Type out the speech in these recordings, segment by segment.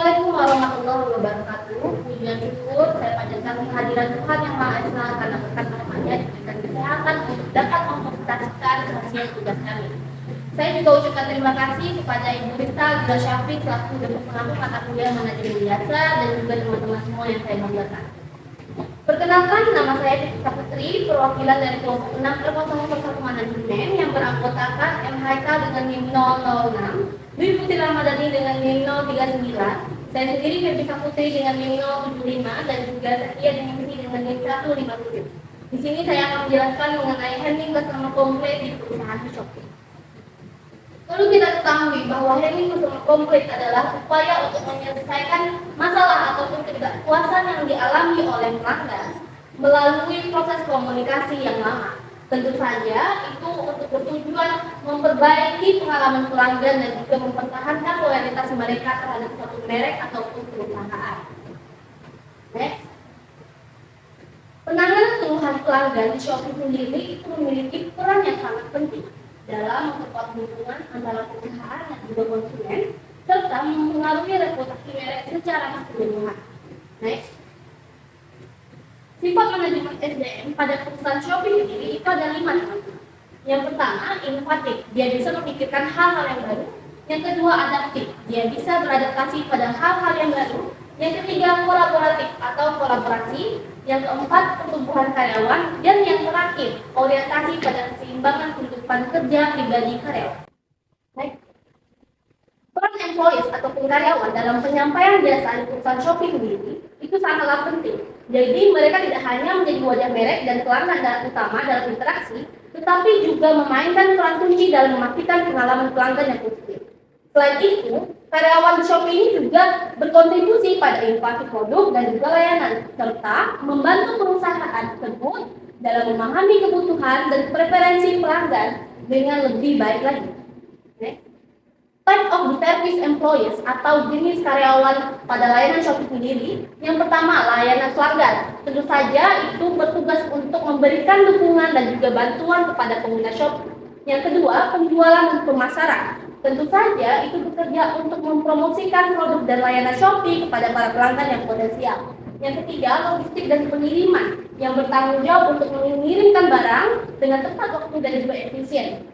Assalamualaikum warahmatullahi wabarakatuh. Puji dan syukur saya panjatkan kehadiran Tuhan Yang Maha Esa karena berkat rahmat-Nya diberikan kesehatan untuk dapat mengoperasikan hasil tugas kami. Saya juga ucapkan terima kasih kepada Ibu Rista Lila Syafiq selaku Dewan Pengampu mata kuliah manajemen biasa dan juga teman-teman semua yang saya banggakan. Perkenalkan, nama saya Tika Putri, perwakilan dari kelompok 6 R01 Manajemen yang beranggotakan MHK dengan NIM 006, Dwi Putri Ramadhani dengan NIM 039, saya sendiri Febisa Putri dengan NIM 075 dan juga Setia Deningsi dengan NIM 157. Di sini saya akan menjelaskan mengenai handling customer complaint di perusahaan Shopee. Perlu kita ketahui bahwa handling customer complaint adalah upaya untuk menyelesaikan masalah ataupun ketidakpuasan yang dialami oleh pelanggan melalui proses komunikasi yang lama. Tentu saja itu untuk bertujuan memperbaiki pengalaman pelanggan dan juga mempertahankan loyalitas mereka terhadap suatu merek ataupun perusahaan. Next. Penanganan keluhan pelanggan di Shopee sendiri itu memiliki peran yang sangat penting dalam memperkuat hubungan antara perusahaan dan juga konsumen serta mempengaruhi reputasi merek secara keseluruhan. Next. Sifat manajemen SDM pada perusahaan Shopee sendiri itu ada 5 teman-teman. Yang pertama, inovatif. Dia bisa memikirkan hal-hal yang baru. Yang kedua, adaptif. Dia bisa beradaptasi pada hal-hal yang baru. Yang ketiga, kolaboratif atau kolaborasi. Yang keempat, pertumbuhan karyawan. Dan yang terakhir, orientasi pada keseimbangan kehidupan kerja pribadi karyawan. Baik. Peran employees ataupun karyawan dalam penyampaian jasa di perusahaan Shopee sendiri itu sangatlah penting. Jadi mereka tidak hanya menjadi wajah merek dan pelanggan utama dalam interaksi, tetapi juga memainkan peran kunci dalam memastikan pengalaman pelanggan yang positif. Selain itu, karyawan di Shopee ini juga berkontribusi pada inovasi produk dan juga layanan, serta membantu perusahaan tersebut dalam memahami kebutuhan dan preferensi pelanggan dengan lebih baik lagi. Type of the service employees atau jenis karyawan pada layanan Shopee sendiri. Yang pertama, layanan pelanggan. Tentu saja itu bertugas untuk memberikan dukungan dan juga bantuan kepada pengguna Shopee. Yang kedua, penjualan dan pemasaran. Tentu saja itu bekerja untuk mempromosikan produk dan layanan Shopee kepada para pelanggan yang potensial. Yang ketiga, logistik dan pengiriman yang bertanggung jawab untuk mengirimkan barang dengan tepat waktu dan juga efisien.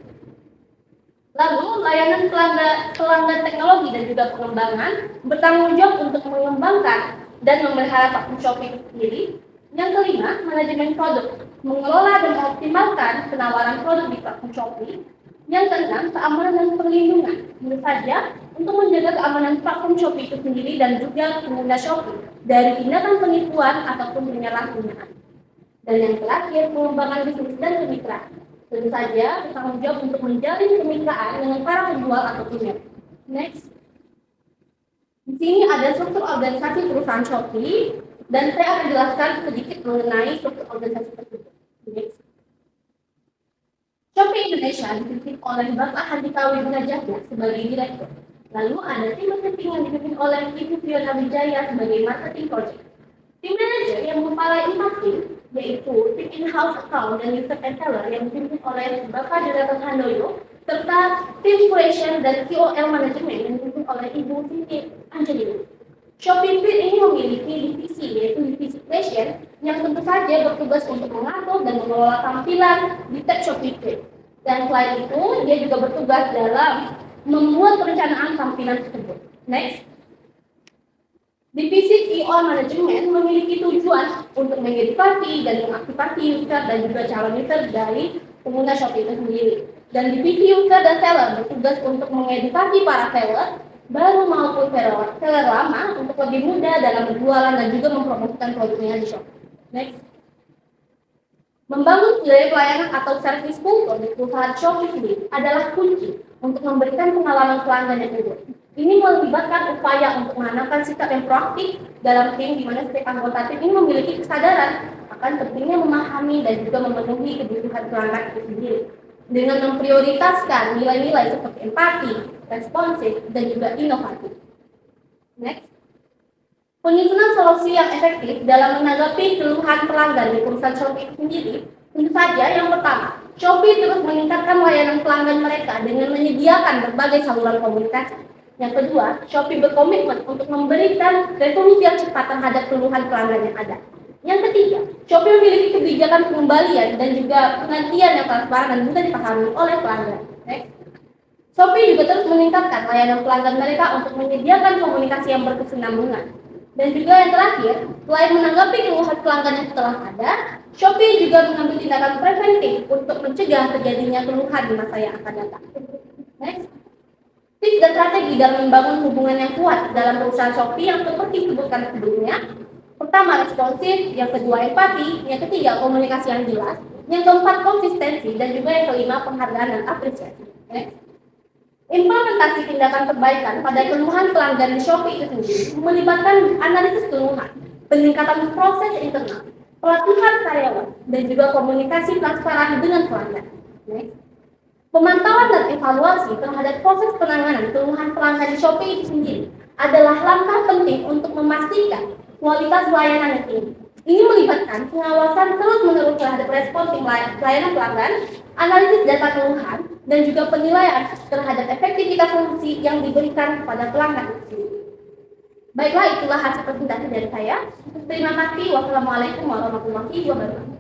Lalu, layanan pelanggan teknologi dan juga pengembangan bertanggung jawab untuk mengembangkan dan memelihara platform Shopee sendiri. Yang kelima, manajemen produk, mengelola dan mengoptimalkan penawaran produk di platform Shopee. Yang keenam, keamanan dan perlindungan. Tentu saja, untuk menjaga keamanan platform Shopee itu sendiri dan juga pengguna Shopee dari tindakan penipuan ataupun penyalahgunaan. Dan yang terakhir, pengembangan bisnis dan kemitraan. Tentu saja bertanggung jawab untuk menjalin kemitraan dengan para penjual atau merek. Next. Di sini ada struktur organisasi perusahaan Shopee dan saya akan jelaskan sedikit mengenai struktur organisasi tersebut. Next. Shopee Indonesia dipimpin oleh Bapak Handika Wigunajaya sebagai direktur. Lalu ada tim marketing yang dipimpin oleh Ibu Fiona Wijaya sebagai marketing project. Tim manager yang mengepalai 4 tim, yaitu tim in-house account dan user and seller yang dipimpin oleh Bapak Jonathan Handoyo, serta tim operation dan KOL manajemen yang dipimpin oleh Ibu Siti Angelina. Shopee Feed ini memiliki divisi, yaitu divisi fashion, yang tentu saja bertugas untuk mengatur dan mengelola tampilan di tab Shopee Feed. Dan selain itu, dia juga bertugas dalam membuat perencanaan tampilan tersebut. Next. Divisi KOL manajemen memiliki tujuan untuk mengedukasi dan mengaktifasi user dan juga calon user dari pengguna Shopee itu sendiri. Dan divisi user dan seller bertugas untuk mengedukasi para seller baru maupun seller lama untuk lebih mudah dalam berjualan dan juga mempromosikan produknya di Shopee. Next. Membangun budaya pelayanan atau service kultur di perusahaan Shopee sendiri adalah kunci untuk memberikan pengalaman pelanggan yang unggul. Ini melibatkan upaya untuk menanamkan sikap yang proaktif dalam tim di mana setiap anggota tim ini memiliki kesadaran akan pentingnya memahami dan juga memenuhi kebutuhan pelanggan itu sendiri dengan memprioritaskan nilai-nilai seperti empati, responsif, dan juga inovatif. Next. Penyusunan solusi yang efektif dalam menanggapi keluhan pelanggan di perusahaan Shopee sendiri. Tentu saja yang pertama, Shopee terus meningkatkan layanan pelanggan mereka dengan menyediakan berbagai saluran komunikasi. Yang kedua, Shopee berkomitmen untuk memberikan resolusi yang cepat terhadap keluhan pelanggan yang ada. Yang ketiga, Shopee memiliki kebijakan pengembalian dan juga penggantian yang transparan dan mudah dipahami oleh pelanggan. Next. Shopee juga terus meningkatkan layanan pelanggan mereka untuk menyediakan komunikasi yang berkesinambungan. Dan juga yang terakhir, selain menanggapi keluhan pelanggan yang telah ada, Shopee juga mengambil tindakan preventif untuk mencegah terjadinya keluhan di masa yang akan datang. Next. Tips dan strategi dalam membangun hubungan yang kuat dalam perusahaan Shopee yang seperti disebutkan sebelumnya. Pertama, responsif, yang kedua empati, yang ketiga komunikasi yang jelas, yang keempat konsistensi, dan juga yang kelima penghargaan dan apresiasi. Next. Implementasi tindakan perbaikan pada keluhan pelanggan di Shopee itu sendiri melibatkan analisis keluhan, peningkatan proses internal, pelatihan karyawan, dan juga komunikasi transparan dengan pelanggan. Next. Pemantauan dan evaluasi terhadap proses penanganan keluhan pelanggan di Shopee itu sendiri adalah langkah penting untuk memastikan kualitas layanan yang tinggi. Ini melibatkan pengawasan terus-menerus terhadap respons layanan pelanggan, analisis data keluhan, dan juga penilaian terhadap efektivitas solusi yang diberikan kepada pelanggan itu. Baiklah, itulah hasil presentasi dari saya. Terima kasih. Wassalamualaikum warahmatullahi wabarakatuh.